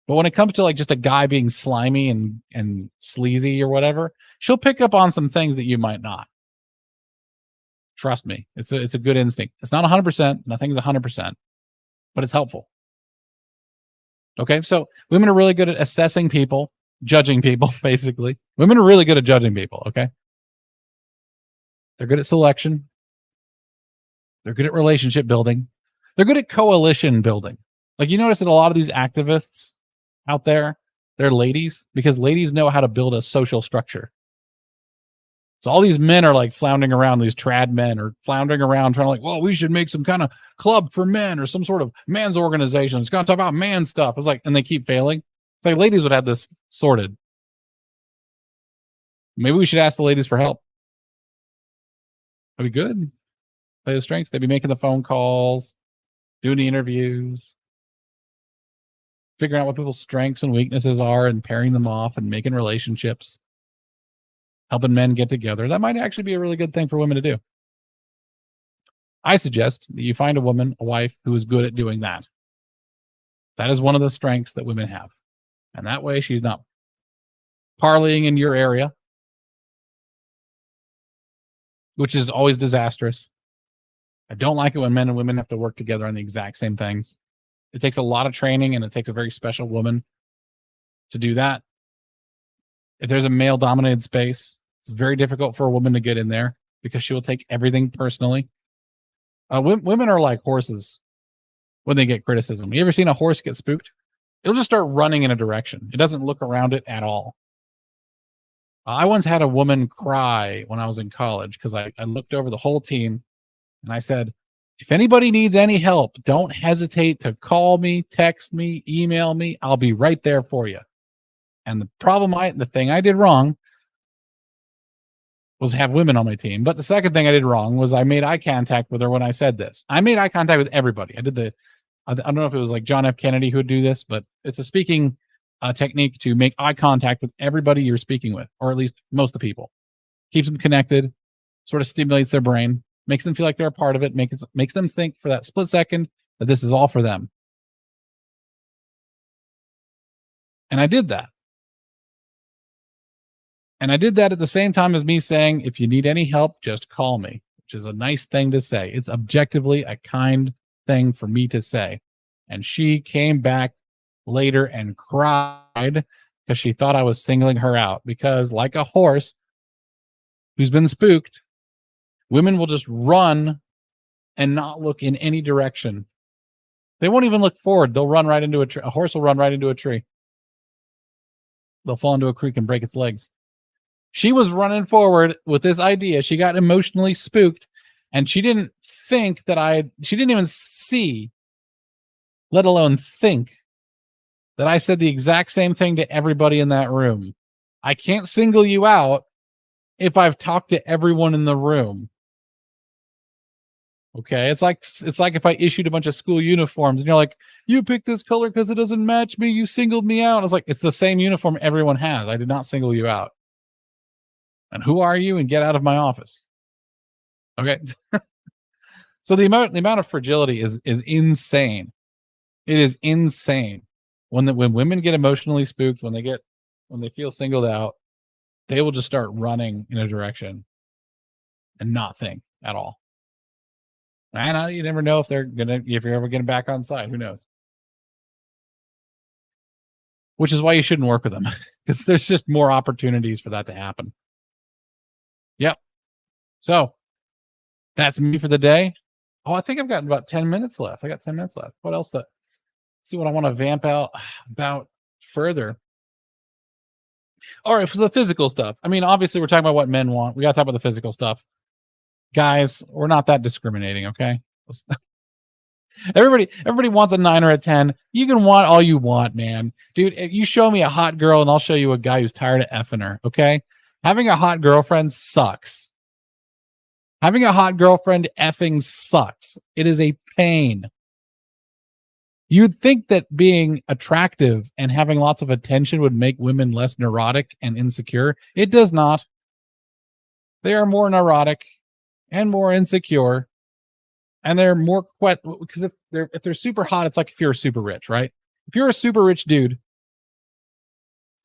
But when it comes to like just a guy being slimy and sleazy or whatever, she'll pick up on some things that you might not. Trust me, it's a good instinct. It's not 100%. Nothing's 100%, but it's helpful. Okay, so women are really good at assessing people, judging people. Basically, women are really good at judging people. Okay, they're good at selection. They're good at relationship building. They're good at coalition building. Like you notice that a lot of these activists out there, they're ladies because ladies know how to build a social structure. So all these men are like floundering around, these trad men are floundering around trying to like, well, we should make some kind of club for men or some sort of man's organization. It's going to talk about man stuff. It's like, and they keep failing. It's like ladies would have this sorted. Maybe we should ask the ladies for help. That'd be good. Play the strengths. They'd be making the phone calls, doing the interviews, figuring out what people's strengths and weaknesses are and pairing them off and making relationships. Helping men get together. That might actually be a really good thing for women to do. I suggest that you find a woman, a wife, who is good at doing that. That is one of the strengths that women have. And that way she's not parlaying in your area, which is always disastrous. I don't like it when men and women have to work together on the exact same things. It takes a lot of training and it takes a very special woman to do that. If there's a male-dominated space, it's very difficult for a woman to get in there because she will take everything personally. Women are like horses when they get criticism. You ever seen a horse get spooked? It'll just start running in a direction. It doesn't look around it at all. I once had a woman cry when I was in college because I looked over the whole team and I said, if anybody needs any help, don't hesitate to call me, text me, email me. I'll be right there for you. And the thing I did wrong was have women on my team. But the second thing I did wrong was I made eye contact with her when I said this. I made eye contact with everybody. I don't know if it was like John F. Kennedy who would do this, but it's a speaking technique to make eye contact with everybody you're speaking with, or at least most of the people. Keeps them connected, sort of stimulates their brain, makes them feel like they're a part of it, makes them think for that split second that this is all for them. And I did that. And I did that at the same time as me saying, if you need any help, just call me, which is a nice thing to say. It's objectively a kind thing for me to say. And she came back later and cried because she thought I was singling her out. Because like a horse who's been spooked, women will just run and not look in any direction. They won't even look forward. They'll run right into a tree. A horse will run right into a tree. They'll fall into a creek and break its legs. She was running forward with this idea. She got emotionally spooked and she didn't think that she didn't even see, let alone think, that I said the exact same thing to everybody in that room. I can't single you out if I've talked to everyone in the room. Okay, it's like if I issued a bunch of school uniforms and you're like, you picked this color because it doesn't match me, you singled me out. I was like, it's the same uniform everyone has. I did not single you out. And who are you? And get out of my office. Okay. So the amount of fragility is insane. It is insane. When women get emotionally spooked, when they feel singled out, they will just start running in a direction and not think at all. And you never know if you're ever getting back on side. Who knows? Which is why you shouldn't work with them, because there's just more opportunities for that to happen. Yep. So that's me for the day. Oh, I think I've got about 10 minutes left. I got 10 minutes left. What else see what I want to vamp out about further? All right, for the physical stuff. I mean, obviously we're talking about what men want. We got to talk about the physical stuff. Guys, we're not that discriminating, okay? Everybody wants a 9 or a 10. You can want all you want, man. Dude, if you show me a hot girl and I'll show you a guy who's tired of effing her, okay? Having a hot girlfriend sucks. Having a hot girlfriend effing sucks. It is a pain. You'd think that being attractive and having lots of attention would make women less neurotic and insecure. It does not. They are more neurotic and more insecure. And they're more because if they're super hot, it's like if you're super rich, right? If you're a super rich dude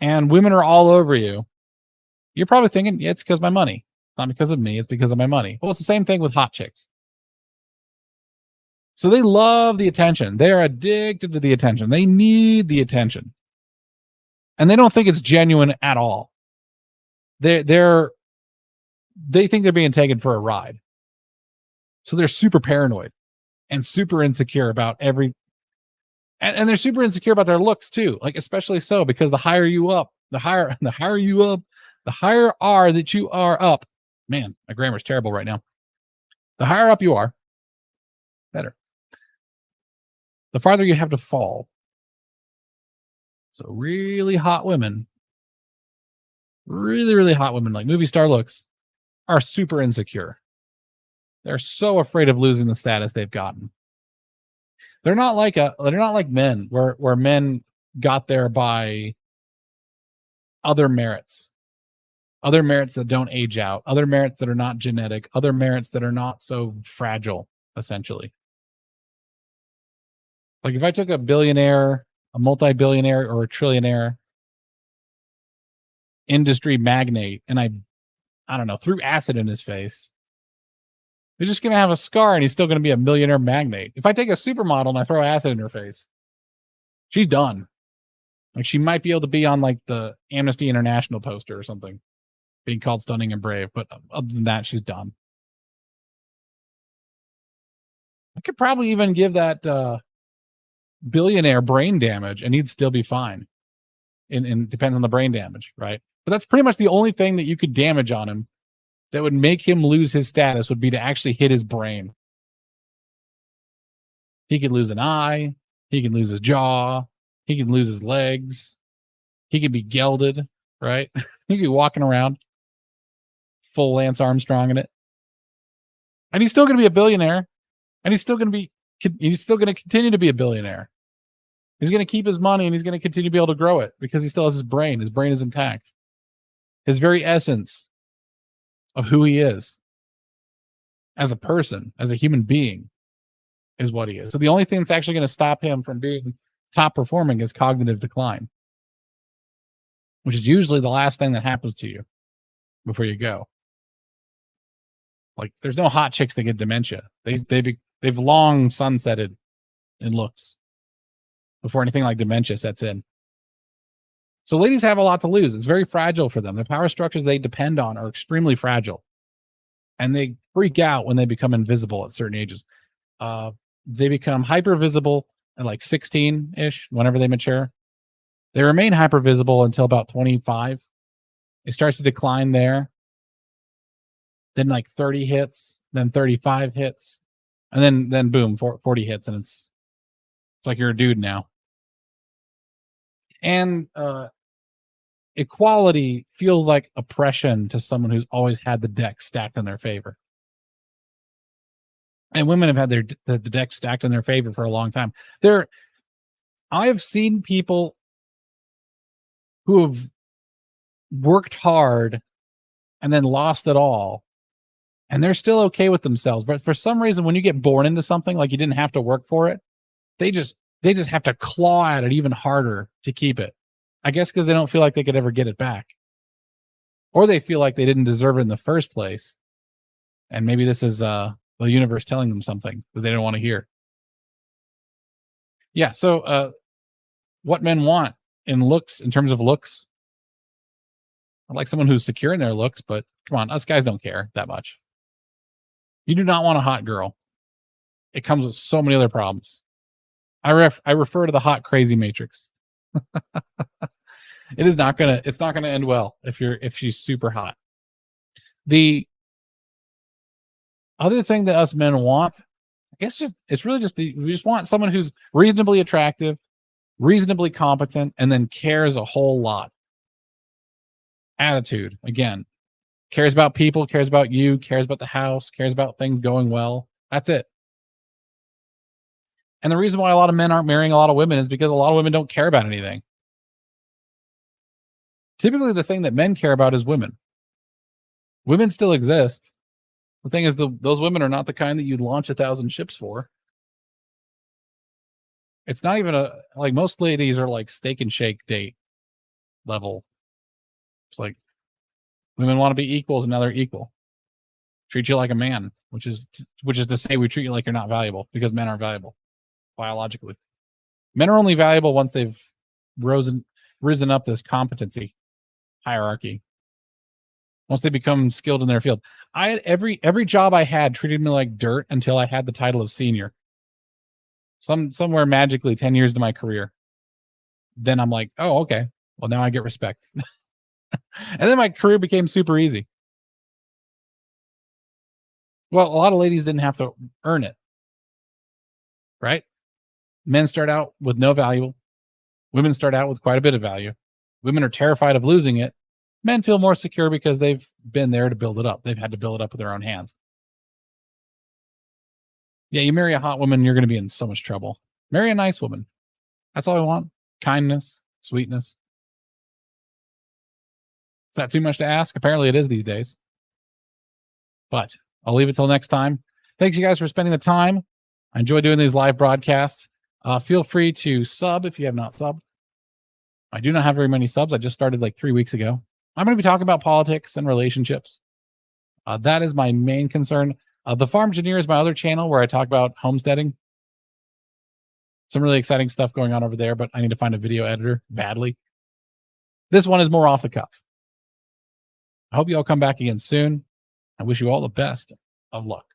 and women are all over you, you're probably thinking, yeah, it's because of my money. It's not because of me, it's because of my money. Well, it's the same thing with hot chicks. So they love the attention. They are addicted to the attention. They need the attention. And they don't think it's genuine at all. They think they're being taken for a ride. So they're super paranoid and super insecure about and they're super insecure about their looks too. Like, especially so, because the higher you up, the higher are that you are up. Man, my grammar's terrible right now. The higher up you are, better. The farther you have to fall. So really hot women, really, really hot women, like movie star looks, are super insecure. They're so afraid of losing the status they've gotten. They're not like men, where men got there by other merits that don't age out, other merits that are not genetic, other merits that are not so fragile, essentially. Like if I took a billionaire, a multi-billionaire, or a trillionaire industry magnate, and I don't know, threw acid in his face, they're just going to have a scar and he's still going to be a millionaire magnate. If I take a supermodel and I throw acid in her face, she's done. Like, she might be able to be on like the Amnesty International poster or something, being called stunning and brave. But other than that, she's done. I could probably even give that billionaire brain damage and he'd still be fine. And depends on the brain damage, right? But that's pretty much the only thing that you could damage on him that would make him lose his status, would be to actually hit his brain. He could lose an eye. He can lose his jaw. He can lose his legs. He could be gelded, right? He could be walking around full Lance Armstrong in it. And he's still going to be a billionaire. And he's still going to continue to be a billionaire. He's going to keep his money and he's going to continue to be able to grow it because he still has his brain. His brain is intact. His very essence of who he is as a person, as a human being, is what he is. So the only thing that's actually going to stop him from being top performing is cognitive decline, which is usually the last thing that happens to you before you go. Like, there's no hot chicks that get dementia. They've long sunsetted in looks before anything like dementia sets in. So ladies have a lot to lose. It's very fragile for them. The power structures they depend on are extremely fragile. And they freak out when they become invisible at certain ages. They become hyper visible at like 16-ish, whenever they mature. They remain hyper visible until about 25. It starts to decline there. Then like 30 hits, then 35 hits, and then boom, 40 hits, and it's like you're a dude now. And equality feels like oppression to someone who's always had the deck stacked in their favor. And women have had the deck stacked in their favor for a long time. I have seen people who have worked hard and then lost it all, and they're still okay with themselves. But for some reason, when you get born into something, like you didn't have to work for it, they just have to claw at it even harder to keep it. I guess because they don't feel like they could ever get it back. Or they feel like they didn't deserve it in the first place. And maybe this is the universe telling them something that they don't want to hear. Yeah, so what men want in terms of looks, I like someone who's secure in their looks, but come on, us guys don't care that much. You do not want a hot girl. It comes with so many other problems. I refer to the hot crazy matrix. It's not gonna end well if she's super hot. The other thing that us men want, I guess, we just want someone who's reasonably attractive, reasonably competent, and then cares a whole lot. Attitude, again, cares about people, cares about you, cares about the house, cares about things going well. That's it. And the reason why a lot of men aren't marrying a lot of women is because a lot of women don't care about anything. Typically, the thing that men care about is women. Women still exist. The thing is, those women are not the kind that you'd launch 1,000 ships for. It's not even like most ladies are like steak and shake date. level. It's like women want to be equals, and now they're equal. Treat you like a man, which is to say we treat you like you're not valuable because men aren't valuable biologically. Men are only valuable once they've risen up this competency hierarchy. Once they become skilled in their field. I had every job I had treated me like dirt until I had the title of senior. Somewhere magically 10 years into my career. Then I'm like, oh, okay. Well, now I get respect. And then my career became super easy. Well, a lot of ladies didn't have to earn it. Right? Men start out with no value. Women start out with quite a bit of value. Women are terrified of losing it. Men feel more secure because they've been there to build it up. They've had to build it up with their own hands. Yeah, you marry a hot woman, you're going to be in so much trouble. Marry a nice woman. That's all I want. Kindness, sweetness. Is that too much to ask? Apparently it is these days. But I'll leave it till next time. Thanks, you guys, for spending the time. I enjoy doing these live broadcasts. Feel free to sub if you have not subbed. I do not have very many subs. I just started like 3 weeks ago. I'm going to be talking about politics and relationships. That is my main concern. The Farm Engineer is my other channel where I talk about homesteading. Some really exciting stuff going on over there, but I need to find a video editor badly. This one is more off the cuff. I hope you all come back again soon. I wish you all the best of luck.